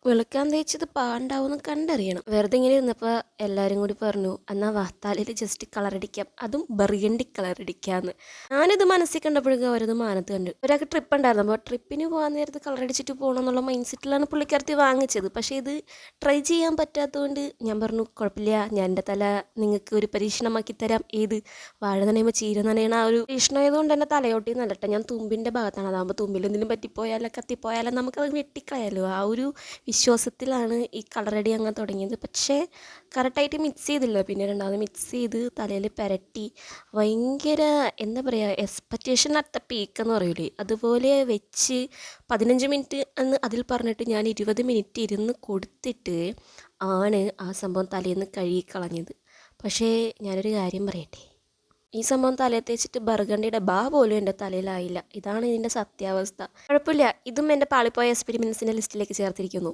വെളുക്കാൻ തേച്ചത് പാണ്ടാവുമെന്ന് കണ്ടറിയണം. വെറുതെ ഇങ്ങനെ ഇരുന്നപ്പോൾ എല്ലാവരും കൂടി പറഞ്ഞു, എന്നാൽ വാ തലയിൽ ജസ്റ്റ് കളറടിക്കാം, അതും ബർഗണ്ടി കളറടിക്കാമെന്ന്. ഞാനിത് മനസ്സിൽ കണ്ടപ്പോഴേക്കും അവരത് മാനത്ത് കണ്ടു. ഒരാൾക്ക് ട്രിപ്പ് ഉണ്ടായിരുന്നു. അപ്പോൾ ട്രിപ്പിന് പോകാൻ നേരത്ത് കളറടിച്ചിട്ട് പോകണം എന്നുള്ള മൈൻഡ് സെറ്റിലാണ് പുള്ളിക്കാരത്തി വാങ്ങിച്ചത്. പക്ഷേ ഇത് ട്രൈ ചെയ്യാൻ പറ്റാത്തതുകൊണ്ട് ഞാൻ പറഞ്ഞു, കുഴപ്പമില്ല, ഞാൻ എൻ്റെ തല നിങ്ങൾക്ക് ഒരു പരീക്ഷണമാക്കി തരാം. ഏത് വാഴ നനയുമ്പോൾ ചീര നനയണ ആ ഒരു പരീക്ഷണമായതുകൊണ്ട് തന്നെ തലയോട്ടി നല്ലട്ടെ. ഞാൻ തുമ്പിൻ്റെ ഭാഗത്താണ്. അതാകുമ്പോൾ തുമ്പിൽ എന്തെങ്കിലും പറ്റിപ്പോയാലോ കത്തിപ്പോയാലോ നമുക്കത് വെട്ടിക്കളയാലോ. ആ ഒരു വിശ്വാസത്തിലാണ് ഈ കളറടി അങ്ങനെ തുടങ്ങിയത്. പക്ഷേ കറക്റ്റായിട്ട് മിക്സ് ചെയ്തില്ല. പിന്നെ രണ്ടാമത് മിക്സ് ചെയ്ത് തലയിൽ പുരട്ടി ഭയങ്കര എന്താ പറയുക, എക്സ്പെക്റ്റേഷൻ അറ്റ് ദ പീക്ക് എന്ന് പറയൂലേ, അതുപോലെ വെച്ച് 15 മിനിറ്റ് എന്ന് അതിൽ പറഞ്ഞിട്ട് ഞാൻ 20 മിനിറ്റ് ഇരുന്ന് കൊടുത്തിട്ട് ആണ് ആ സംഭവം തലേന്ന് കഴുകിക്കളഞ്ഞത്. പക്ഷേ ഞാനൊരു കാര്യം പറയട്ടെ, ഈ സംഭവം തലയിൽ തേച്ചിട്ട് ബർഗണ്ടിയുടെ പോലും എൻ്റെ തലയിലായില്ല. ഇതാണ് ഇതിൻ്റെ സത്യാവസ്ഥ. കുഴപ്പമില്ല, ഇതും എൻ്റെ പാളിപ്പോയ എക്സ്പെരിമെൻസിൻ്റെ ലിസ്റ്റിലേക്ക് ചേർത്തിരിക്കുന്നു.